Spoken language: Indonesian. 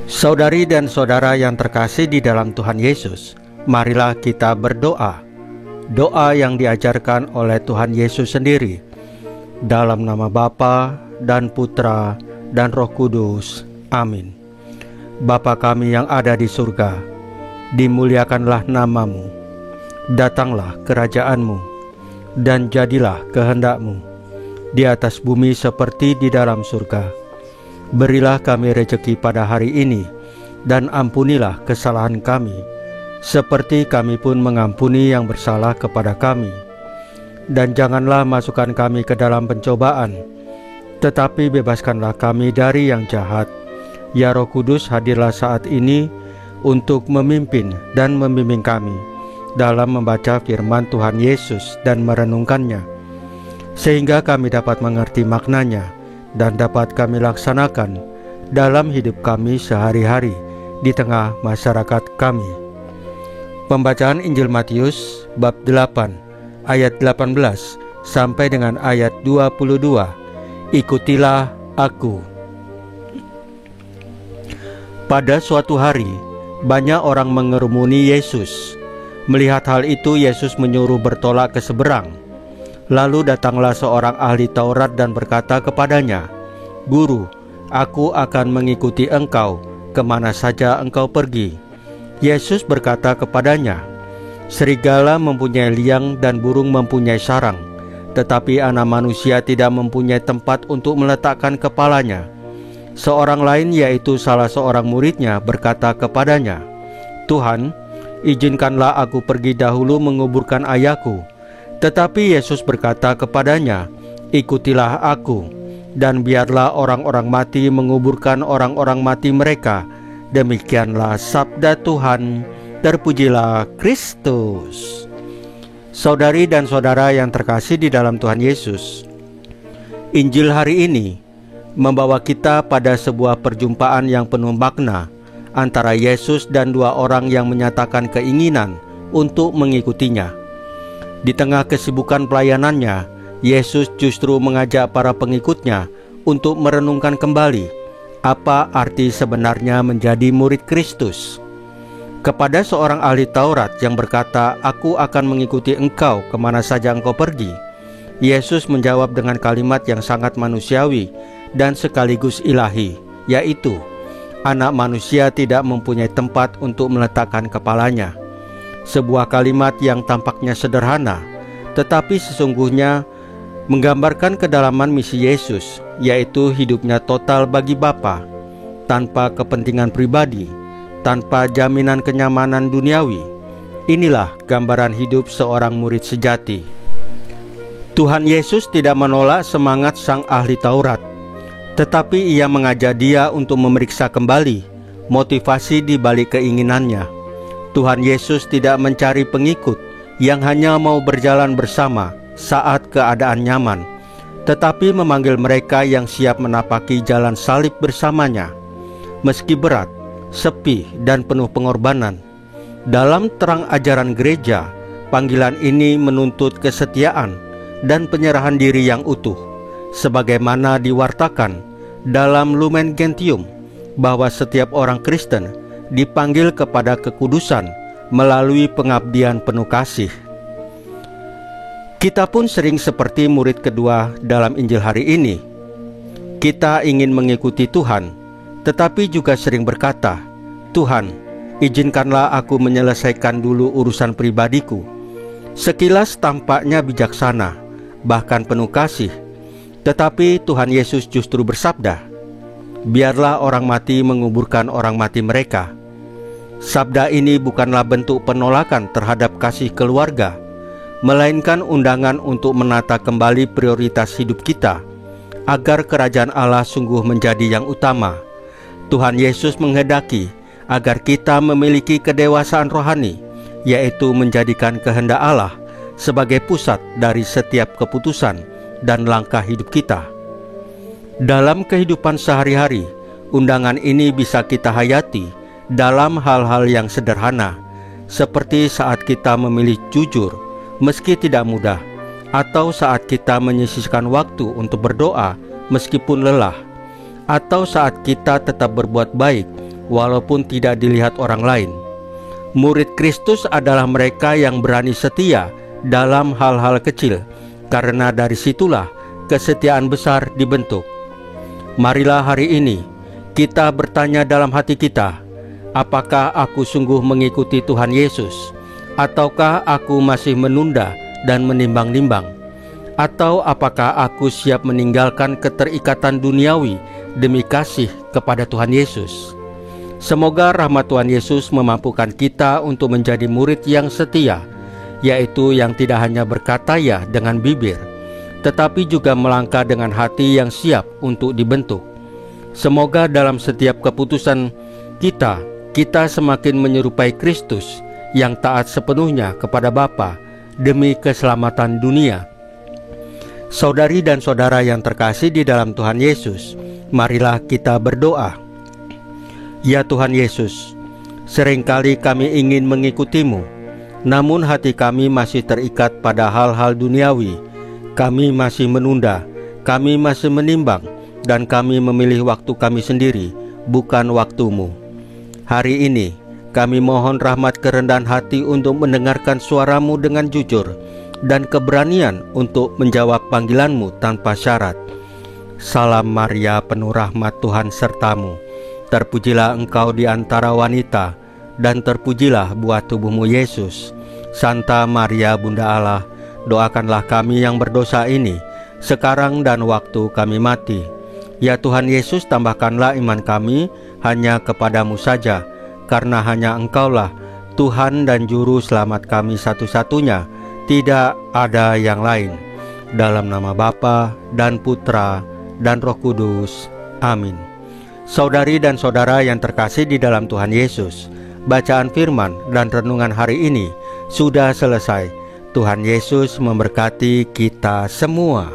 Saudari dan saudara yang terkasih di dalam Tuhan Yesus, marilah kita berdoa. Doa yang diajarkan oleh Tuhan Yesus sendiri. Dalam nama Bapa dan Putra dan Roh Kudus. Amin. Bapa kami yang ada di surga, dimuliakanlah nama-Mu. Datanglah kerajaan-Mu, dan jadilah kehendak-Mu di atas bumi seperti di dalam surga. Berilah kami rejeki pada hari ini, dan ampunilah kesalahan kami, seperti kami pun mengampuni yang bersalah kepada kami. Dan janganlah masukkan kami ke dalam pencobaan, tetapi bebaskanlah kami dari yang jahat. Ya Roh Kudus, hadirlah saat ini untuk memimpin dan membimbing kami dalam membaca firman Tuhan Yesus dan merenungkannya, sehingga kami dapat mengerti maknanya dan dapat kami laksanakan dalam hidup kami sehari-hari di tengah masyarakat kami. Pembacaan Injil Matius bab 8 ayat 18 sampai dengan ayat 22. Ikutilah aku. Pada suatu hari, banyak orang mengerumuni Yesus. Melihat hal itu, Yesus menyuruh bertolak ke seberang. Lalu datanglah seorang ahli Taurat dan berkata kepadanya, "Guru, aku akan mengikuti engkau kemana saja engkau pergi." Yesus berkata kepadanya, "Serigala mempunyai liang dan burung mempunyai sarang, tetapi Anak Manusia tidak mempunyai tempat untuk meletakkan kepalanya." Seorang lain, yaitu salah seorang muridnya, berkata kepadanya, "Tuhan, izinkanlah aku pergi dahulu menguburkan ayahku." Tetapi Yesus berkata kepadanya, "Ikutilah aku, dan biarlah orang-orang mati menguburkan orang-orang mati mereka." Demikianlah sabda Tuhan. Terpujilah Kristus. Saudari dan saudara yang terkasih di dalam Tuhan Yesus, Injil hari ini membawa kita pada sebuah perjumpaan yang penuh makna antara Yesus dan dua orang yang menyatakan keinginan untuk mengikutinya. Di tengah kesibukan pelayanannya, Yesus justru mengajak para pengikutnya untuk merenungkan kembali apa arti sebenarnya menjadi murid Kristus. Kepada seorang ahli Taurat yang berkata, "Aku akan mengikuti engkau kemana saja engkau pergi," Yesus menjawab dengan kalimat yang sangat manusiawi dan sekaligus ilahi, yaitu, "Anak Manusia tidak mempunyai tempat untuk meletakkan kepalanya." Sebuah kalimat yang tampaknya sederhana, tetapi sesungguhnya menggambarkan kedalaman misi Yesus, yaitu hidupnya total bagi Bapa, tanpa kepentingan pribadi, tanpa jaminan kenyamanan duniawi. Inilah gambaran hidup seorang murid sejati. Tuhan Yesus tidak menolak semangat sang ahli Taurat, tetapi ia mengajak dia untuk memeriksa kembali motivasi di balik keinginannya. Tuhan Yesus tidak mencari pengikut yang hanya mau berjalan bersama saat keadaan nyaman, tetapi memanggil mereka yang siap menapaki jalan salib bersamanya, meski berat, sepi, dan penuh pengorbanan. Dalam terang ajaran gereja, panggilan ini menuntut kesetiaan dan penyerahan diri yang utuh, sebagaimana diwartakan dalam Lumen Gentium, bahwa setiap orang Kristen dipanggil kepada kekudusan melalui pengabdian penuh kasih. Kita pun sering seperti murid kedua dalam Injil hari ini. Kita ingin mengikuti Tuhan, tetapi juga sering berkata, "Tuhan, izinkanlah aku menyelesaikan dulu urusan pribadiku." Sekilas tampaknya bijaksana, bahkan penuh kasih, tetapi Tuhan Yesus justru bersabda, "Biarlah orang mati menguburkan orang mati mereka." Sabda ini bukanlah bentuk penolakan terhadap kasih keluarga, melainkan undangan untuk menata kembali prioritas hidup kita, agar kerajaan Allah sungguh menjadi yang utama. Tuhan Yesus menghendaki agar kita memiliki kedewasaan rohani, yaitu menjadikan kehendak Allah sebagai pusat dari setiap keputusan dan langkah hidup kita. Dalam kehidupan sehari-hari, undangan ini bisa kita hayati dalam hal-hal yang sederhana, seperti saat kita memilih jujur meski tidak mudah, atau saat kita menyisihkan waktu untuk berdoa meskipun lelah, atau saat kita tetap berbuat baik walaupun tidak dilihat orang lain. Murid Kristus adalah mereka yang berani setia dalam hal-hal kecil, karena dari situlah kesetiaan besar dibentuk. Marilah hari ini kita bertanya dalam hati kita, apakah aku sungguh mengikuti Tuhan Yesus, ataukah aku masih menunda dan menimbang-nimbang? Atau apakah aku siap meninggalkan keterikatan duniawi demi kasih kepada Tuhan Yesus? Semoga rahmat Tuhan Yesus memampukan kita untuk menjadi murid yang setia, yaitu yang tidak hanya berkata ya dengan bibir, tetapi juga melangkah dengan hati yang siap untuk dibentuk. Semoga dalam setiap keputusan kita semakin menyerupai Kristus yang taat sepenuhnya kepada Bapa demi keselamatan dunia. Saudari dan saudara yang terkasih di dalam Tuhan Yesus, marilah kita berdoa. Ya Tuhan Yesus, seringkali kami ingin mengikutimu, namun hati kami masih terikat pada hal-hal duniawi. Kami masih menunda, kami masih menimbang, dan kami memilih waktu kami sendiri, bukan waktumu. Hari ini, kami mohon rahmat kerendahan hati untuk mendengarkan suaramu dengan jujur, dan keberanian untuk menjawab panggilanmu tanpa syarat. Salam Maria, penuh rahmat, Tuhan sertamu. Terpujilah engkau di antara wanita, dan terpujilah buah tubuhmu Yesus. Santa Maria Bunda Allah, doakanlah kami yang berdosa ini, sekarang dan waktu kami mati. Ya Tuhan Yesus, tambahkanlah iman kami hanya kepadamu saja, karena hanya Engkaulah Tuhan dan Juru Selamat kami satu-satunya, tidak ada yang lain. Dalam nama Bapa dan Putra dan Roh Kudus. Amin. Saudari dan saudara yang terkasih di dalam Tuhan Yesus, bacaan firman dan renungan hari ini sudah selesai. Tuhan Yesus memberkati kita semua.